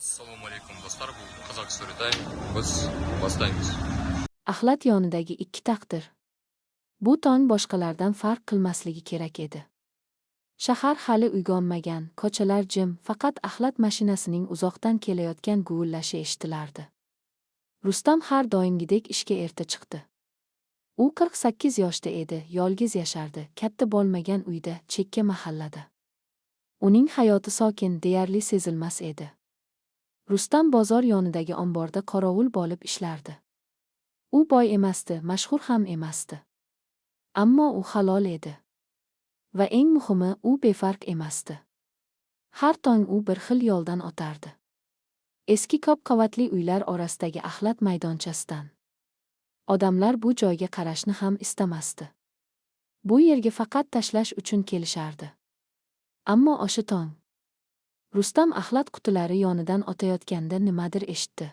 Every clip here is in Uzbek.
Assalomu alaykum do'stlar, bu Qozaq Storytime. Biz boshlaymiz. Axlat yonidagi ikki taqdir. Bu tong boshqalardan farq qilmasligi kerak edi. Shahar hali uyg'onmagan, ko'chalar jim, faqat axlat mashinasining uzoqdan kelayotgan guvillashi eshitilardi. Rustam har doimgidek ishga erta chiqdi. U 48 yoshda edi, yolg'iz yashardi, katta bo'lmagan uyda, chekka mahallada. Uning hayoti sokin, deyarli sezilmas edi. Rustam bozor yonidagi omborda qorovul bo'lib ishlardi. U boy emasdi, mashhur ham emasdi. Ammo u halol edi. Va eng muhimi, u befarq emasdi. Har tong u bir xil yo'ldan o'tardi. Eski ko'p qavatli uylar orasidagi axlat maydonchasidan. Odamlar bu joyga qarashni ham istamasdi. Bu yerga faqat tashlash uchun kelishardi. Ammo o'sha tong Rustam axlat qutilari yonidan o'tayotganda nimadir eshitdi.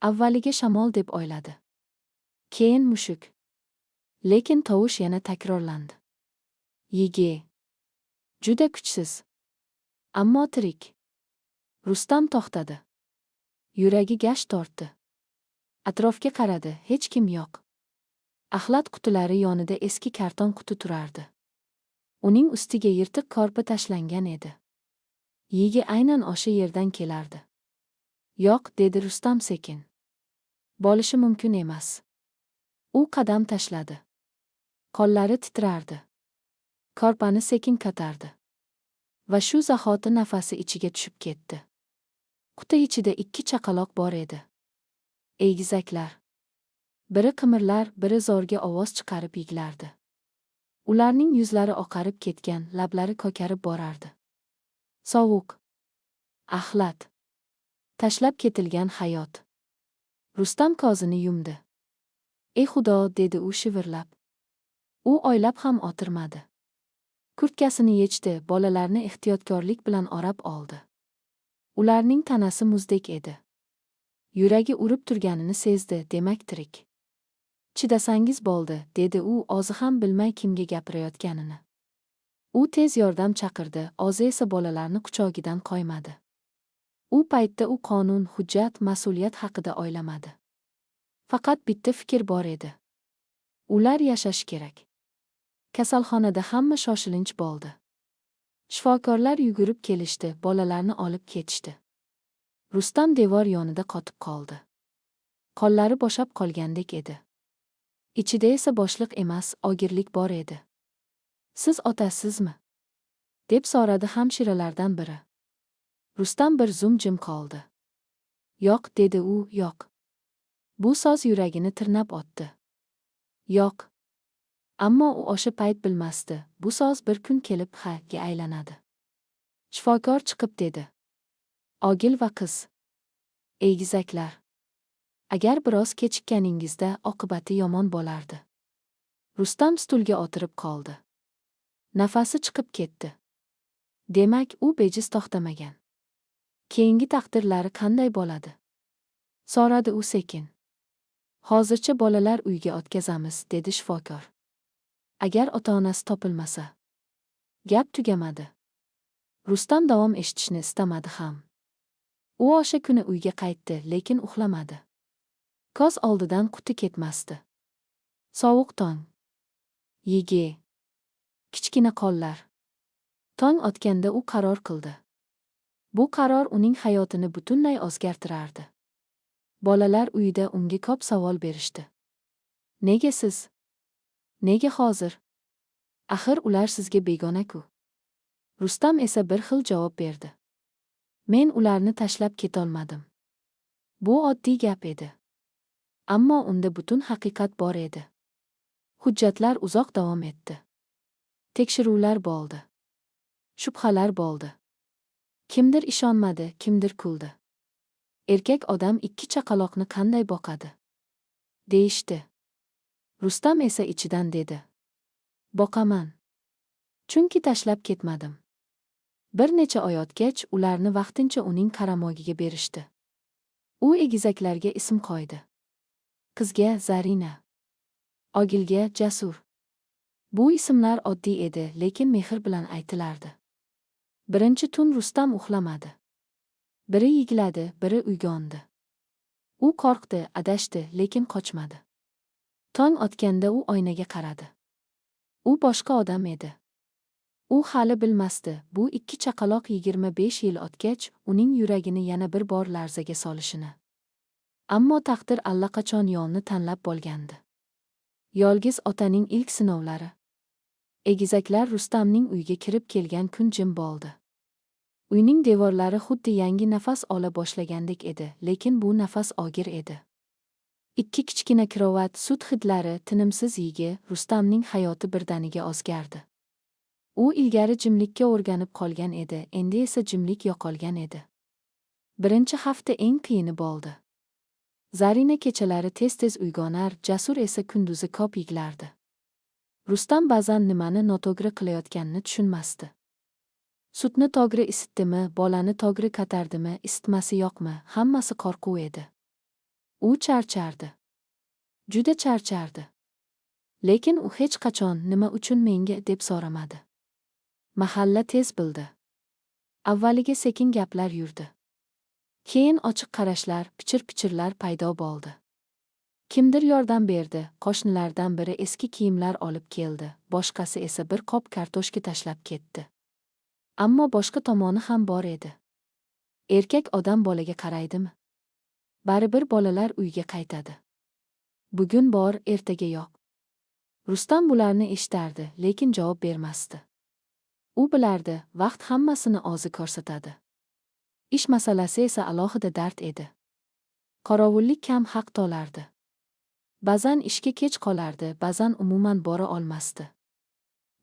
Avvaliga shamol deb o'yladi. Keyin mushuk. Lekin tovush yana takrorlandi. Yige. Juda kuchsiz. Ammo tirik. Rustam to'xtadi. Yuragi gash tortdi. Atrofga qaradi, hech kim yo'q. Axlat qutilari yonida eski karton quti turardi. Uning ustiga yirtiq korpa tashlangan edi. Yigi aynan o'sha yerdan kelardi. Yo'q, dedi Rustam sekin. Bo'lishi mumkin emas. U qadam tashladi. Qo'llari titrardi. Korpani sekin ko'tardi. Va shu zahoti nafasi ichiga tushib ketdi. Quti ichida ikki chaqaloq bor edi. Egizaklar. Biri qimirlar, biri zo'rga ovoz chiqarib yiglardi. Ularning yuzlari oqarib ketgan, lablari ko'karib borardi. Sovuq. Axlat. Tashlab ketilgan hayot. Rustam ko'zini yumdi. Ey Xudo, dedi u shivirlab. U o'ylab ham o'tirmadi. Kurtkasini yechdi, bolalarni ehtiyotkorlik bilan o'rab oldi. Ularning tanasi muzdek edi. Yuragi urib turganini sezdi, demak tirik. Chidasangiz bo'ldi, dedi u, o'zi ham bilmay kimga gapirayotganini. U tez yordam chaqirdi, o'zi esa bolalarni quchogidan qo'ymadi. U paytda u qonun, hujjat, mas'uliyat haqida o'ylamadi. Faqat bitta fikr bor edi. Ular yashash kerak. Kasalxonada hamma shoshilinch bo'ldi. Shifokorlar yugurib kelishdi, bolalarni olib ketishdi. Rustam devor yonida qotib qoldi. Qo'llari bo'shab qolgandek edi. Ichida esa bo'shliq emas, og'irlik bor edi. Siz otasizmi? Deb so'radi hamshiralardan biri. Rustam bir zum jim qoldi. Yo'q, dedi u, yo'q. Bu so'z yuragini tirnab o'tdi. Yo'q. Ammo u o'sha payt bilmasdi, bu so'z bir kun kelib ha-ga aylanadi. Shifokor chiqib dedi. Ogil va qiz. Egizaklar. Agar biroz kechikkaningizda oqibati yomon bo'lardi. Rustam stulga o'tirib qoldi. Nafasi chiqib ketdi. Demak, u bejiz to'xtamagan. Keyingi taqdirlari qanday bo'ladi? So'radi u sekin. Hozircha bolalar uyga o'tkazamiz, dedi shifokor. Agar ota-onasi topilmasa. Gap tugamadi. Rustam davom eshitishni istamadi ham. U o'sha kuni uyga qaytdi, lekin uxlamadi. Ko'z oldidan quti ketmasdi. Sovuq tong. Yige. Kichkina qo'llar. Tong otganda u qaror qildi. Bu qaror uning hayotini butunlay o'zgartirardi. Bolalar uyida unga ko'p savol berishdi. Nega siz? Nega hozir? Axir ular sizga begona-ku. Rustam esa bir xil javob berdi. Men ularni tashlab ketolmadim. Bu oddiy gap edi. Ammo unda butun haqiqat bor edi. Hujjatlar uzoq davom etdi. Tekshiruvlar bo'ldi. Shubhalar bo'ldi. Kimdir ishonmadi, kimdir kuldi. Erkak odam ikki chaqaloqni qanday boqadi? Deyishdi. Rustam esa ichidan dedi. Boqaman. Chunki tashlab ketmadim. Bir necha oy o'tgach, ularni vaqtincha uning qaramogiga berishdi. U egizaklarga ism qo'ydi. Qizga Zarina. Ogilga Jasur. Bu ismlar oddiy edi, lekin mehr bilan aytilardi. Birinchi tun Rustam uxlamadi. Biri yig'ladi, biri uyg'ondi. U qo'rqdi, adashdi, lekin qochmadi. Tong otganda u oynaga qaradi. U boshqa odam edi. U hali bilmasdi, bu ikki chaqaloq 25 yil o'tgach, uning yuragini yana bir bor larzaga solishini. Ammo taqdir allaqachon yo'lni tanlab bo'lgandi. Yolg'iz otaning ilk sinovlari. Egizaklar Rustamning uyiga kirib kelgan kun jim bo'ldi. Uyning devorlari xuddi yangi nafas ola boshlagandek edi, lekin bu nafas og'ir edi. Ikki kichkina krovat, sut hidlari, tinimsiz yigi, Rustamning hayoti birdaniga o'zgardi. U ilgari jimlikka o'rganib qolgan edi, endi esa jimlik yo'qolgan edi. Birinchi hafta eng qiyini bo'ldi. Zarina kechalari tez-tez uyg'onar, Jasur esa kunduzi ko'p yig'lardi. Rustam ba'zan nimani noto'g'ri qilayotganini tushunmasdi. Sutni to'g'ri isitdimi, bolani to'g'ri ko'tardimi, isitmasi yo'qmi, hammasi qo'rquv edi. U charchardi. Juda charchardi. Lekin u hech qachon nima uchun menga deb so'ramadi. Mahalla tez bildi. Avvaliga sekin gaplar yurdi. Keyin ochiq qarashlar, pichir-pichirlar paydo bo'ldi. Kimdir yordam berdi, qo'shnilardan biri eski kiyimlar olib keldi, boshqasi esa bir qop kartoshka tashlab ketdi. Ammo boshqa tomoni ham bor edi. Erkak odam bolaga qaraydimi? Baribir bolalar uyga qaytadi. Bugun bor, ertaga yo'q. Rustam bularni eshitardi, lekin javob bermasdi. U bilardi, vaqt hammasini o'zi ko'rsatadi. Ish masalasi esa alohida dard edi. Qorovullik kam haq to'lardi. Ba'zan ishga kech qolardi, ba'zan umuman bora olmasdi.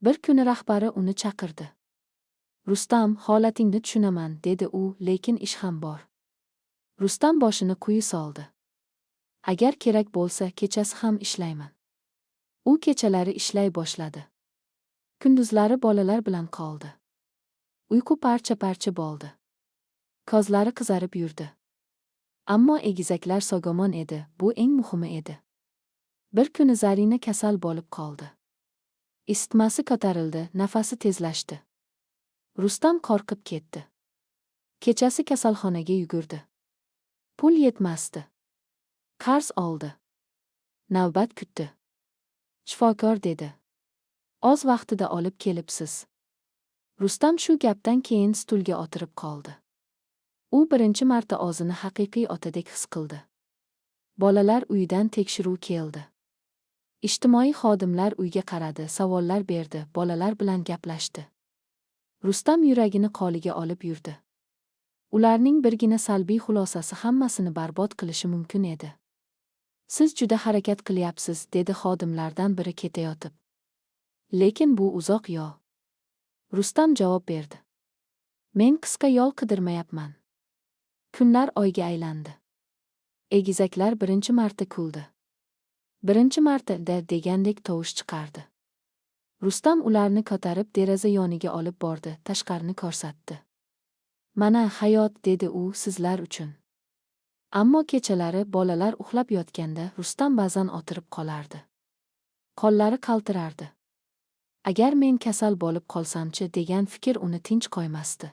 Bir kuni rahbari uni chaqirdi. Rustam, holatingni tushunaman, dedi u, lekin ish ham bor. Rustam boshini quyi soldi. Agar kerak bo'lsa, kechasi ham ishlayman. U kechalari ishlay boshladi. Kunduzlari bolalar bilan qoldi. Uyqu parcha-parcha bo'ldi. Ko'zlari qizarib yurdi. Ammo egizaklar sog'omon edi, bu eng muhimi edi. Bir kuni Zarina kasal bo'lib qoldi. Isitmasi ko'tarildi, nafasi tezlashdi. Rustam qo'rqib ketdi. Kechasi kasalxonaga yugurdi. Pul yetmasdi. Qarz oldi. Navbat kutdi. Shifokor dedi. Oz vaqtida olib kelibsiz. Rustam shu gapdan keyin stulga o'tirib qoldi. U birinchi marta o'zini haqiqiy otadek his qildi. Bolalar uyidan tekshiruv keldi. Ijtimoiy xodimlar uyga qaradi, savollar berdi, bolalar bilan gaplashdi. Rustam yuragini qo'liga olib yurdi. Ularning birgina salbiy xulosasi hammasini barbod qilishi mumkin edi. Siz juda harakat qilyapsiz, dedi xodimlardan biri ketayotib. Lekin bu uzoq yo'l. Rustam javob berdi. Men qisqa yo'l qidirmayapman. Kunlar oyga aylandi. Egizaklar birinchi marta kuldi. Birinchi marta degandek tovush chiqardi. Rustam ularni ko'tarib deraza yoniga olib bordi, tashqarini ko'rsatdi. Mana hayot, dedi u, sizlar uchun. Ammo kechalari bolalar uxlab yotganda Rustam ba'zan o'tirib qolardi. Qo'llari qaltirardi. Agar men kasal bo'lib qolsamchi, degan fikr uni tinch qo'ymasdi.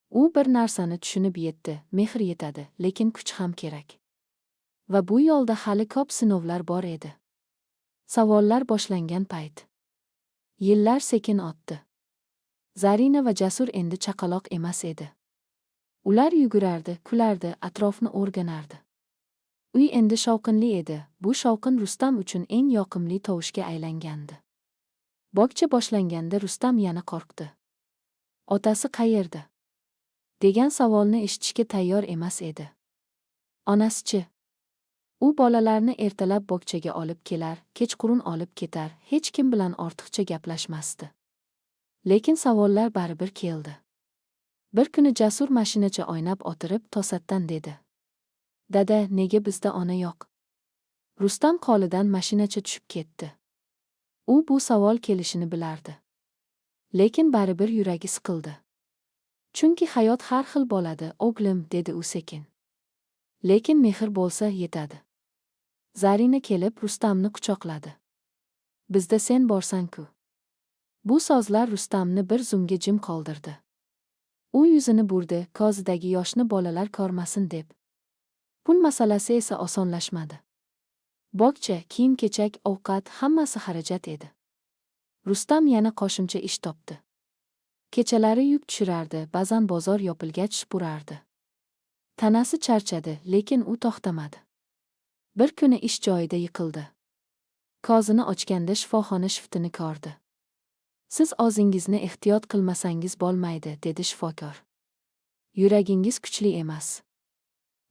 U bir narsani tushunib yetdi, mehr yetadi, lekin kuch ham kerak. Va bu yo'lda hali ko'p sinovlar bor edi. Savollar boshlangan payt. Yillar sekin o'tdi. Zarina va Jasur endi chaqaloq emas edi. Ular yugurardi, kulardi, atrofni o'rganardi. Uy endi shovqinli edi. Bu shovqin Rustam uchun eng yoqimli tovushga aylangandi. Bog'cha boshlanganda Rustam yana qo'rqdi. Otasi qayerda? Degan savolni eshitishga tayyor emas edi. Onasi-chi? U bolalarni ertalab bog'chaga olib kelar, kechqurun olib ketar, hech kim bilan ortiqcha gaplashmasdi. Lekin savollar baribir keldi. Bir kuni Jasur mashinacha o'ynab o'tirib to'satdan dedi. Dada, nega bizda ona yo'q? Rustam qo'lidan mashinacha tushib ketdi. U bu savol kelishini bilardi. Lekin baribir yuragi siqildi. Chunki hayot har xil bo'ladi, o'g'lim, dedi u sekin. Lekin mehr bo'lsa yetadi. Zarina kelib Rustamni quchoqladi. Bizda sen borsan-ku. Bu so'zlar Rustamni bir zumga jim qoldirdi. U yuzini burdi, ko'zidagi yoshni bolalar ko'rmasin deb. Pul masalasi esa osonlashmadi. Bog'cha, kiyim-kechak, ovqat hammasi xarajat edi. Rustam yana qo'shimcha ish topdi. Kechalari yuk tushirardi, ba'zan bozor yopilgach supurardi. Tanasi charchadi, lekin u to'xtamadi. Bir kuni ish joyida yiqildi. Ko'zini ochganda shifoxona shiftini ko'rdi. Siz o'zingizni ehtiyot qilmasangiz bo'lmaydi, dedi shifokor. Yuragingiz kuchli emas.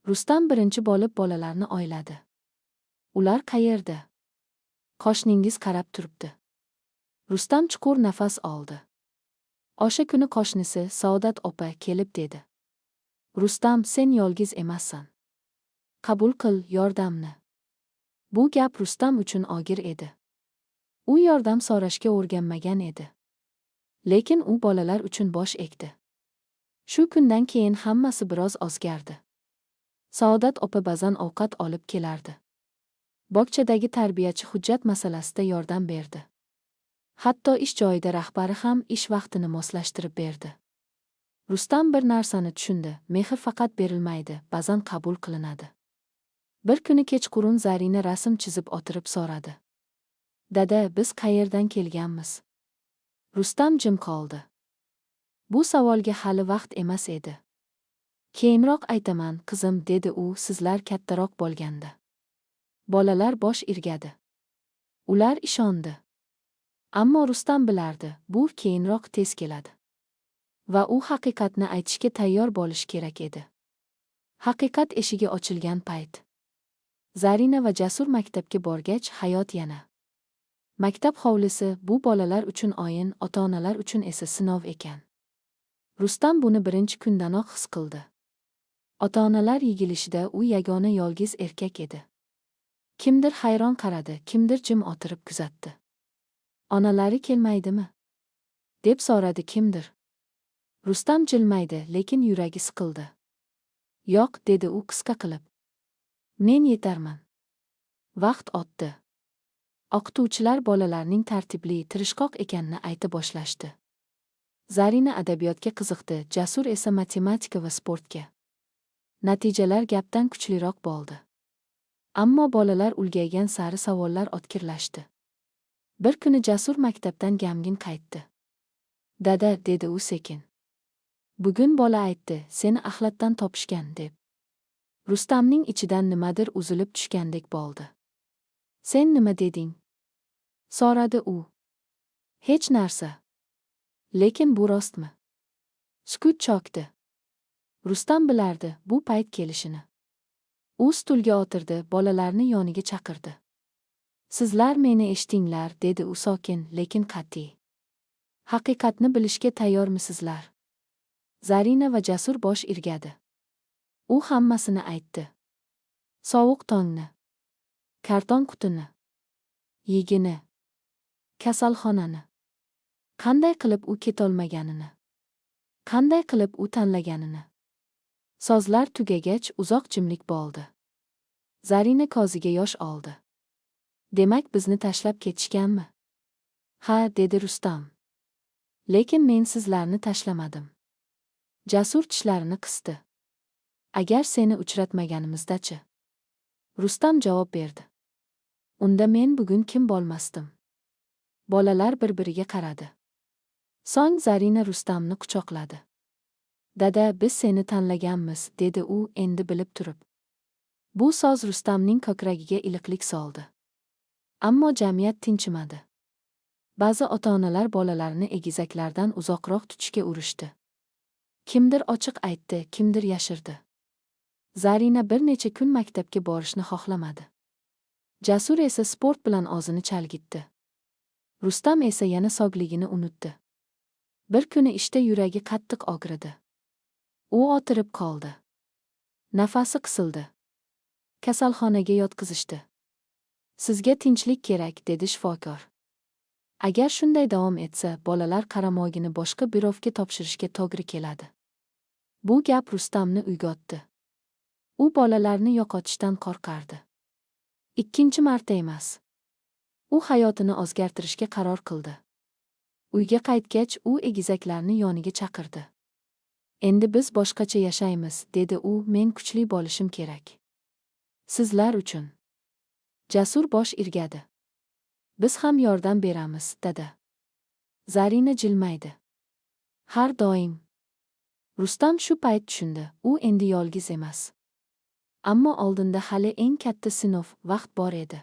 Rustam birinchi bo'lib bolalarni oyladi. Ular qayerda? Qo'shningiz qarab turibdi. Rustam chuqur nafas oldi. O'sha kuni qo'shnisi Saodat opa kelib dedi. Rustam, sen yolg'iz emassan. Qabul qil yordamni. Bu gap Rustam uchun og'ir edi. U yordam so'rashga o'rganmagan edi. Lekin u bolalar uchun bosh egdi. Shu kundan keyin hammasi biroz o'zgardi. Saodat opa ba'zan ovqat olib kelardi. Bog'chadagi tarbiyachi hujjat masalasida yordam berdi. Hatto ish joyida rahbari ham ish vaqtini moslashtirib berdi. Rustam bir narsani tushundi, mehr faqat berilmaydi, ba'zan qabul qilinadi. Bir kuni kechqurun Zarina rasm chizib o'tirib so'radi. Dada, biz qayerdan kelganmiz? Rustam jim qoldi. Bu savolga hali vaqt emas edi. Keyinroq aytaman, qizim, dedi u, sizlar kattaroq bo'lganda. Bolalar bosh irgadi. Ular ishondi. Ammo Rustam bilardi, bu keyinroq tez keladi. Va u haqiqatni aytishga tayyor bo'lish kerak edi. Haqiqat eshigi ochilgan payt. Zarina va Jasur maktabga borgach, hayot yana. Maktab hovlisi bu bolalar uchun o'yin, ota-onalar uchun esa sinov ekan. Rustam buni birinchi kundanoq his qildi. Ota-onalar yig'ilishida u yagona yolg'iz erkak edi. Kimdir hayron qaradi, kimdir jim o'tirib kuzatdi. Onalari kelmaydimi? deb so'radi kimdir. Rustam jilmaydi, lekin yuragi siqildi. Yo'q, dedi u qisqa qilib. Men yetarman. Vaqt o'tdi. O'qituvchilar bolalarning tartibli, tirishqoq ekanini ayta boshlashdi. Zarina adabiyotga qiziqdi, Jasur esa matematika va sportga. Natijalar gapdan kuchliroq bo'ldi. Ammo bolalar ulgaygan sari savollar o'tkirlashdi. Bir kuni Jasur maktabdan gamgin qaytdi. Dada, dedi u sekin. Bugun bola aytdi, seni axlatdan topishgan deb. Rustamning ichidan nimadir uzilib tushgandek bo'ldi. Sen nima deding? so'radi u. Hech narsa. Lekin bu rostmi? Sukut cho'kdi. Rustam bilardi bu payt kelishini. U stulga o'tirdi, bolalarni yoniga chaqirdi. Sizlar meni eshitinglar, dedi u sokin, lekin qat'iy. Haqiqatni bilishga tayyormisizlar? Zarina va Jasur bosh irgadi. U hammasini aytdi. Sovuq tongni, karton qutini, yigini, kasalxonani. Qanday qilib u ketolmaganini, qanday qilib u tanlaganini. Sozlar tugagach uzoq jimlik bo'ldi. Zarina ko'ziga yosh oldi. Demak, bizni tashlab ketishganmi? Ha, dedi Rustam. Lekin men sizlarni tashlamadim. Jasur tishlarini qisdi. Agar seni uchratmaganimizda-chi? Rustam javob berdi. Unda men bugun kim bo'lmasdim? Bolalar bir-biriga qaradi. So'ng Zarina Rustamni quchoqladi. Dada, biz seni tanlaganmiz, dedi u endi bilib turib. Bu so'z Rustamning ko'kragiga iliqlik soldi. Ammo jamiyat tinchimadi. Ba'zi ota-onalar bolalarini egizaklardan uzoqroq tutishga urishdi. Kimdir ochiq aytdi, kimdir yashirdi. Zarina bir necha kun maktabga borishni xohlamadi. Jasur esa sport bilan o'zini chalgitdi. Rustam esa yana sog'ligini unutdi. Bir kuni ishda yuragi qattiq og'ridi. U o'tirib qoldi. Nafasi qisildi. Kasalxonaga yotqizishdi. Sizga tinchlik kerak, dedi shifokor. Agar shunday davom etsa, bolalar qaramog'ini boshqa birovga topshirishga to'g'ri keladi. Bu gap Rustamni uyg'otdi. U bolalarni yo'qotishdan qo'rqardi. Ikkinchi marta emas. U hayotini o'zgartirishga qaror qildi. Uyga qaytgach, u egizaklarni yoniga chaqirdi. Endi biz boshqacha yashaymiz, dedi u, men kuchli bo'lishim kerak. Sizlar uchun. Jasur bosh irgadi. Biz ham yordam beramiz, dada. Zarina jilmaydi. Har doim. Rustam shu payt tushundi, u endi yolg'iz emas. Ammo oldinda hali eng katta sinov vaqt bor edi.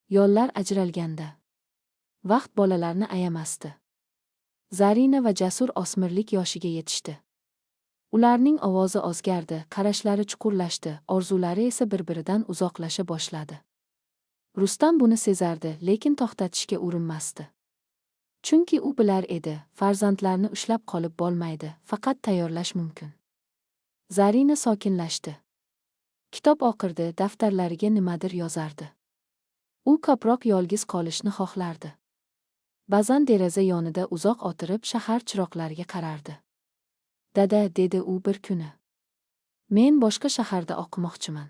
Yo'llar ajralganda. Vaqt bolalarni ayamasdi. Zarina va Jasur o'smirlik yoshiga yetishdi. Ularning ovozi o'zgardi, qarashlari chuqurlashdi, orzulari esa bir-biridan uzoqlasha boshladi. Rustam buni sezardi, lekin to'xtatishga urinmasdi. Chunki u bilar edi, farzandlarni ushlab qolib bo'lmaydi, faqat tayyorlash mumkin. Zarina sokinlashdi. Kitob o'qirdi, daftarlariga nimadir yozardi. U ko'proq yolg'iz qolishni xohlardi. Ba'zan deraza yonida uzoq o'tirib shahar chiroqlariga qarardi. Dada, dedi u bir kuni. Men boshqa shaharda o'qimoqchiman.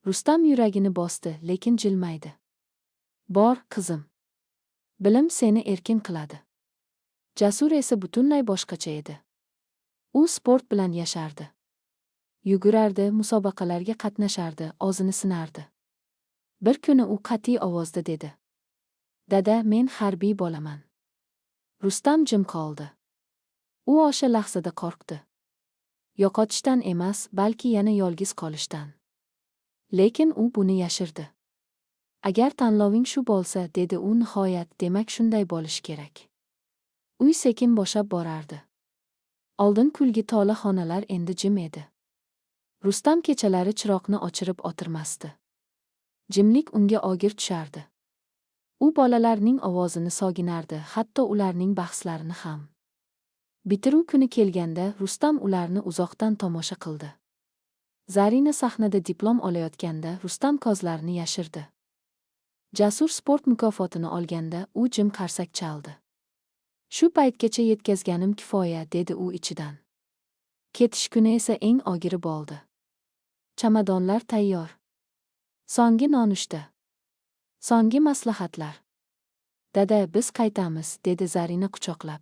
Rustam yuragini bosdi, lekin jilmaydi. Bor, qizim. Bilim seni erkin qiladi. Jasur esa butunlay boshqacha edi. U sport bilan yashardi. Yugurardi, musobaqalarga qatnashardi, o'zini sinardi. Bir kuni u qat'iy ovozda dedi. Dada, men harbiy bo'laman. Rustam jim qoldi. U o'sha lahzada qo'rqdi. Yo'qotishdan emas, balki yana yolg'iz qolishdan. Lekin u buni yashirdi. Agar tanloving shu bo'lsa, dedi u nihoyat, demak shunday bo'lish kerak. Uy sekin bo'shab borardi. Oldin kulgi to'la xonalar endi jim edi. Rustam kechalari chiroqni o'chirib o'tirmasdi. Jimlik unga og'ir tushardi. U bolalarning ovozini soginardi, hatto ularning bahslarini ham. Bitiruv kuni kelganda Rustam ularni uzoqdan tomosha qildi. Zarina sahnada diplom olayotganda Rustam ko'zlarini yashirdi. Jasur sport mukofotini olganda u jim qarsak chaldi. Shu paytgacha yetkazganim kifoya, dedi u ichidan. Ketish kuni esa eng og'iri bo'ldi. Chamadonlar tayyor. So'nggi nonushta. So'nggi maslahatlar. Dada, biz qaytamiz, dedi Zarina quchoqlab.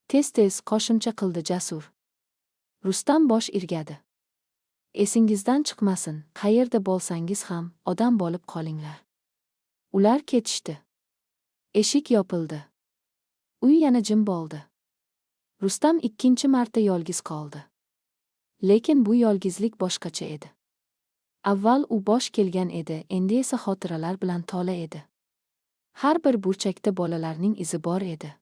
Tez-tez qo'shimcha qildi Jasur. Rustam bosh irgadi. Esingizdan chiqmasin, qayerda bo'lsangiz ham odam bo'lib qolinglar. Ular ketishdi. Eshik yopildi. Uy yana jim bo'ldi. Rustam ikkinchi marta yolg'iz qoldi. Lekin bu yolg'izlik boshqacha edi. Avval u bosh kelgan edi, endi esa xotiralar bilan to'la edi. Har bir burchakda bolalarning izi bor edi.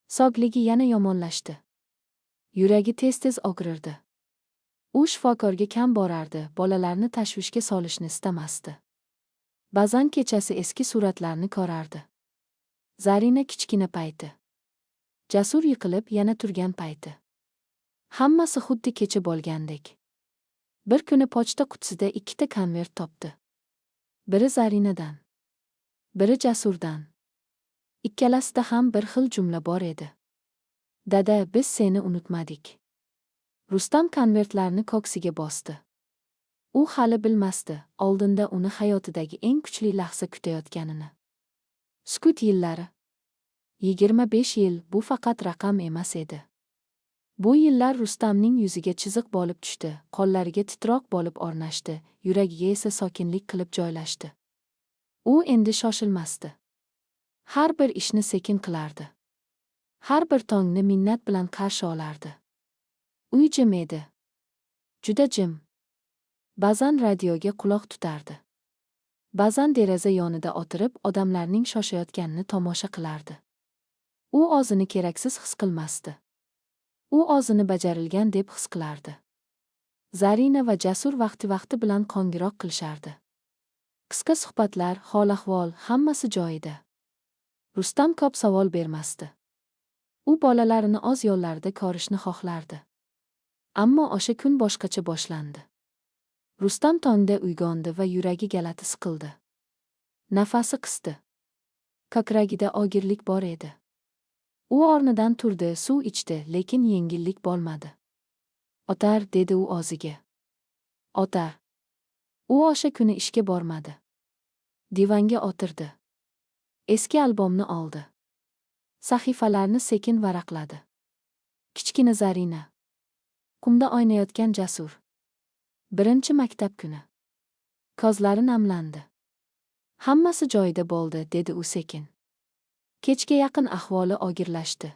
Sog'ligi yana yomonlashdi. Yuragi tez-tez og'rirdi. U shifokorga kam borardi, bolalarni tashvishga solishni istamasdi. Ba'zan kechasi eski suratlarni ko'rardi. Zarina kichkina payti. Jasur yiqilib yana turgan payti. Hammasi xuddi kecha bo'lgandek. Bir kuni pochta qutisida ikkita konvert topdi. Biri Zarinadan, biri Jasurdan. Ikkalasida ham bir xil jumla bor edi. Dada, biz seni unutmadik. Rustam konvertlarni ko'ksiga bosdi. U hali bilmasdi, oldinda uni hayotidagi eng kuchli lahza kutayotganini. Sukut yillari. 25 yil, bu faqat raqam emas edi. Bu yillar Rustamning yuziga chiziq bo'lib tushdi, qo'llariga titroq bo'lib o'rnashdi, yuragiga esa sokinlik qilib joylashdi. U endi shoshilmasdi. Har bir ishni sekin qilardi. Har bir tongni minnat bilan qarshi olardi. Uy jim edi. Juda jim. Ba'zan radioga quloq tutardi. Ba'zan deraza yonida o'tirib odamlarning shoshayotganini tomosha qilardi. U o'zini keraksiz his qilmasdi. U o'zini bajarilgan deb his qilardi. Zarina va Jasur vaqti-vaqti bilan qo'ng'iroq qilishardi. Qisqa suhbatlar, hol-ahvol, hammasi joyida. Rustam ko'p savol bermasdi. U bolalarini o'z yo'llarida ko'rishni xohlardi. Ammo o'sha kun boshqacha boshlandi. Rustam tongda uyg'ondi va yuragi galati siqildi. Nafasi qisdi. Ko'kragida og'irlik bor edi. U o'rnidan turdi, suv ichdi, lekin yengillik bo'lmadi. O'tar, dedi u o'ziga. O'tar. U o'sha kuni ishga bormadi. Divanga o'tirdi. Eski albomni oldi. Sahifalarni sekin varaqladi. Kichkina Zarina. Qumda o'ynayotgan Jasur. Birinchi maktab kuni. Ko'zlari namlandi. Hammasi joyida bo'ldi, dedi u sekin. Kechga yaqin ahvoli og'irlashdi.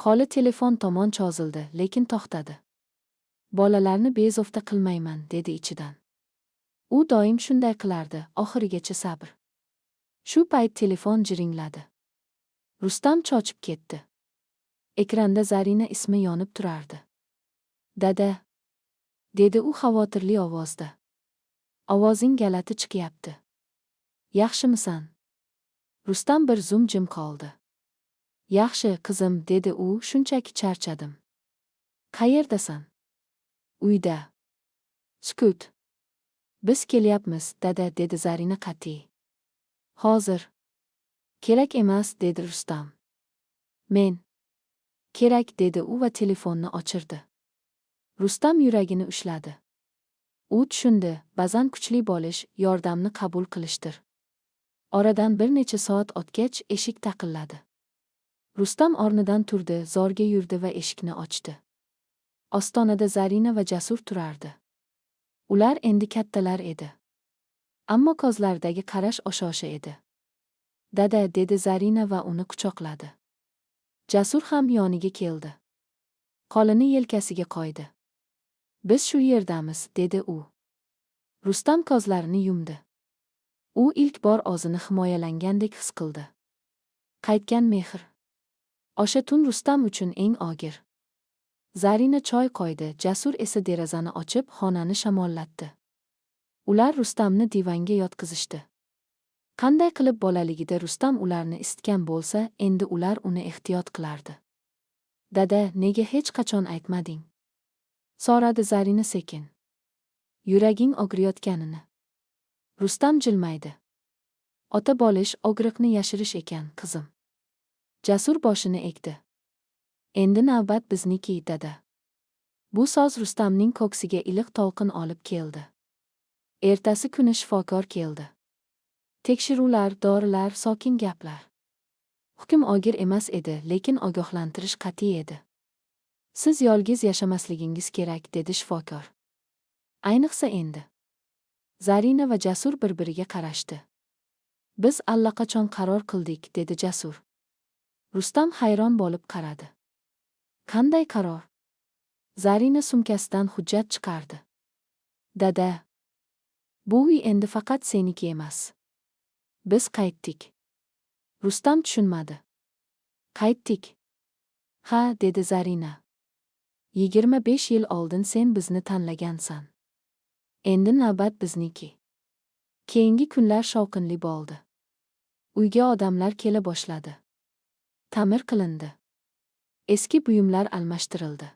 Qo'li telefon tomon cho'zildi, lekin to'xtadi. Bolalarni bezovta qilmayman, dedi ichidan. U doim shunday qilardi, oxirigacha sabr. Shu payt telefon jiringladi. Rustam cho'chib ketdi. Ekranda Zarina ismi yonib turardi. Dada, dedi u xavotirli ovozda. Ovozing galati chiqyapti. Yaxshimisan? Rustam bir zum jim qoldi. Yaxshi, qizim, dedi u, shunchaki charchadim. Qayerdasan? Uyda. Sukut. Biz kelyapmiz, dada, dedi Zarina qat'iy. Hozir. Kerak emas, dedi Rustam. Men. Kerak, dedi u va telefonni o'chirdi. Rustam yuragini ushladi. U tushundi, ba'zan kuchli bo'lish yordamni qabul qilishdir. Oradan bir necha soat o'tgach eshik taqilladi. Rustam o'rnidan turdi, zorga yurdi va eshikni ochdi. Ostonada Zarina va Jasur turardi. Ular endi kattalar edi. Ammo ko'zlaridagi qarash o'sha edi. Dada, dedi Zarina va uni quchoqladi. Jasur ham yoniga keldi. Qo'lini yelkasiga qo'ydi. Biz shu yerdamiz, dedi u. Rustam ko'zlarini yumdi. U ilk bor o'zini himoyalangandek his qildi. Qaytgan mehr. O'sha tun Rustam uchun eng og'ir. Zarina choy qo'ydi, Jasur esa derazani ochib xonani shamollatdi. Ular Rustamni divanga yotqizishdi. Qanday qilib bolaligida Rustam ularni isitgan bo'lsa, endi ular uni ehtiyot qilardi. Dada, nega hech qachon aytmading? So'radi Zarina sekin. Yuraging og'riyotganini. Rustam jilmaydi. Ota bo'lish og'riqni yashirish ekan, qizim. Jasur boshini egdi. Endi navbat bizniki, dada. Bu so'z Rustamning ko'ksiga iliq to'lqin olib keldi. Ertasi kuni shifokor keldi. Tekshiruvlar, dorilar, sokin gaplar. Hukm og'ir emas edi, lekin ogohlantirish qat'iy edi. Siz yolg'iz yashamasligingiz kerak, dedi shifokor. Ayniqsa endi. Zarina va Jasur bir-biriga qarashdi. Biz allaqachon qaror qildik, dedi Jasur. Rustam hayron bo'lib qaradi. Qanday qaror? Zarina sumkasidan hujjat chiqardi. Dada, bu uy endi faqat seniki emas. Biz qaytdik. Rustam tushunmadi. Qaytdik. Ha, dedi Zarina. 25 yil oldin sen bizni tanlagansan. Endi navbat bizniki. Keyingi kunlar shovqinli bo'ldi. Uyga odamlar kela boshladi. Ta'mir qilindi. Eski buyumlar almashtirildi.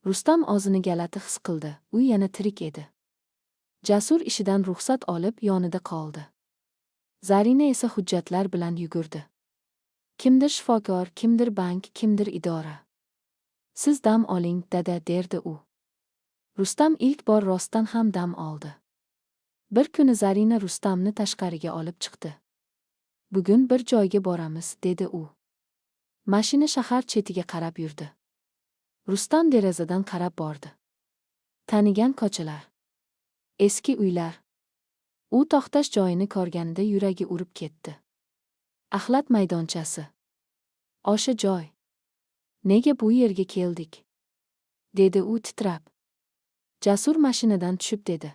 Rustam o'zini galati his qildi, u yana tirik edi. Jasur ishidan ruxsat olib yonida qoldi. Zarina esa hujjatlar bilan yugurdi. Kimdir shifokor, kimdir bank, kimdir idora. Siz dam oling, dada, derdi u. Rustam ilk bor rostdan ham dam oldi. Bir kuni Zarina Rustamni tashqariga olib chiqdi. Bugun bir joyga boramiz, dedi u. Mashina shahar chetiga qarab yurdi. Rustam derazadan qarab bordi. Tanigan ko'chalar. Eski uylar. U to'xtash joyini ko'rganida yuragi urib ketdi. Axlat maydonchasi. O'sha joy. Nega bu yerga keldik? Dedi u titrab. Jasur mashinadan tushib dedi.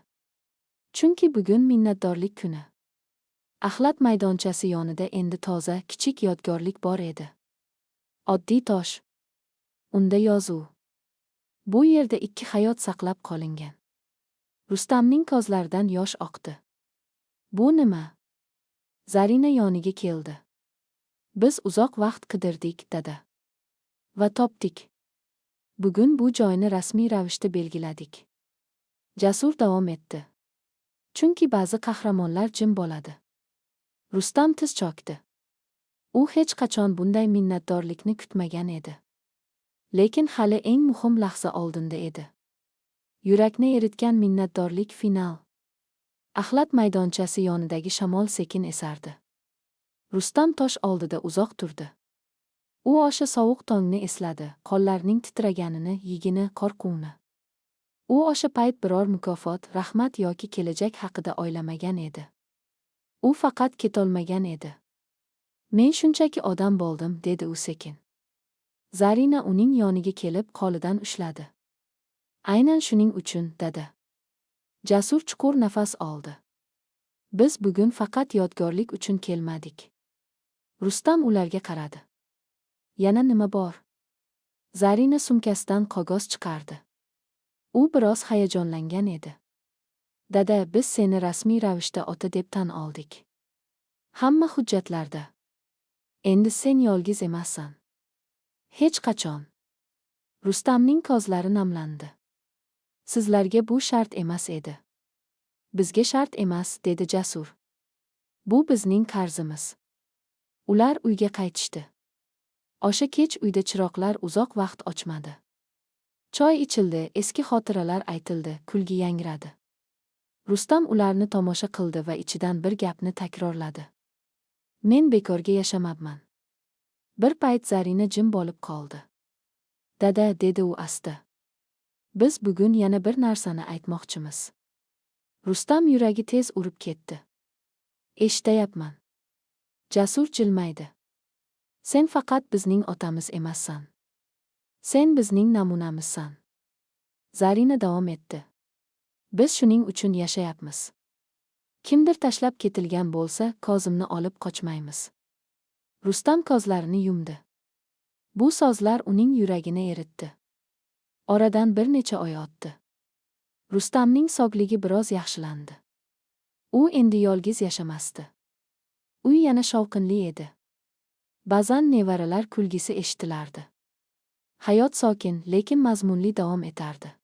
Chunki bugun minnatdorlik kuni. Axlat maydonchasi yonida endi toza, kichik yodgorlik bor edi. Oddiy tosh. Unda yozuv. Bu yerda 2 hayot saqlab qolingan. Rustamning ko'zlaridan yosh oqdi. Bu nima? Zarina yoniga keldi. Biz uzoq vaqt qidirdik, dada. Va topdik. Bugun bu joyni rasmiy ravishda belgiladik. Jasur davom etdi. Chunki ba'zi qahramonlar jim bo'ladi. Rustam tiz cho'kdi. U hech qachon bunday minnatdorlikni kutmagan edi. Lekin hali eng muhim lahza oldinda edi. Yurakni eritgan minnatdorlik final. Axlat maydonchasi yonidagi shamol sekin esardi. Rustam tosh oldida uzoq turdi. U o'sha sovuq tongni esladi, qonlarning titraganini, yigini, qo'rquvni. U o'sha payt biror mukofot, rahmat yoki kelajak haqida o'ylamagan edi. U faqat ketolmagan edi. Men shunchaki odam bo'ldim, dedi u sekin. Zarina uning yoniga kelib qo'lidan ushladi. Aynan shuning uchun, dedi. Jasur chuqur nafas oldi. Biz bugun faqat yodgorlik uchun kelmadik. Rustam ularga qaradi. Yana nima bor? Zarina sumkasidan qog'oz chiqardi. U biroz hayajonlangan edi. Dada, biz seni rasmiy ravishda ota deb tan oldik. Hamma hujjatlarda. Endi sen yolg'iz emassan. Hech qachon. Rustamning ko'zlari namlandi. Sizlarga bu shart emas edi. Bizga shart emas, dedi Jasur. Bu bizning qarzimiz. Ular uyga qaytishdi. O'sha kech uyda chiroqlar uzoq vaqt o'chmadi. Choy ichildi, eski xotiralar aytildi, kulgi yangradi. Rustam ularni tomosha qildi va ichidan bir gapni takrorladi. Men bekorga yashamabman. Bir payt Zarina jim bo'lib qoldi. Dada, dedi u asta. Biz bugun yana bir narsani aytmoqchimiz. Rustam yuragi tez urib ketdi. Eshitayapman. Jasur jilmaydi. Sen faqat bizning otamiz emassan. Sen bizning namunamizsan. Zarina davom etdi. Biz shuning uchun yashayapmiz. Kimdir tashlab ketilgan bo'lsa, Kozimni olib qochmaymiz. Rustam ko'zlarini yumdi. Bu so'zlar uning yuragini eritdi. Oradan bir necha oy o'tdi. Rustamning sog'ligi biroz yaxshilandi. U endi yolg'iz yashamasdi. Uy yana shovqinli edi. Ba'zan nevaralar kulgisi eshitilardi. Hayot sokin, lekin mazmunli davom etardi.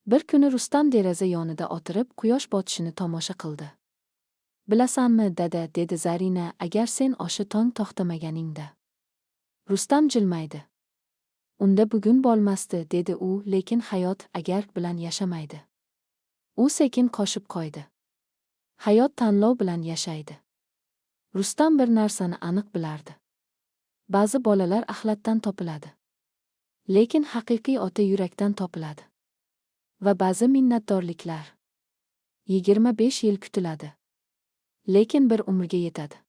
Bir kuni Rustam deraza yonida o'tirib quyosh botishini tomosha qildi. Bilasanmi, dada, dedi Zarina, agar sen o'sha tong to'xtamaganingda. Rustam jilmaydi. Unda bugun bo'lmasdi, dedi u, lekin hayot agar bilan yashamaydi. U sekin qo'shib qo'ydi. Hayot tanlov bilan yashaydi. Rustam bir narsani aniq bilardi. Ba'zi bolalar axlatdan topiladi. Lekin haqiqiy ota yurakdan topiladi. Va ba'zi minnatdorliklar 25 yil kutiladi. Lekin bir umrga yetadi.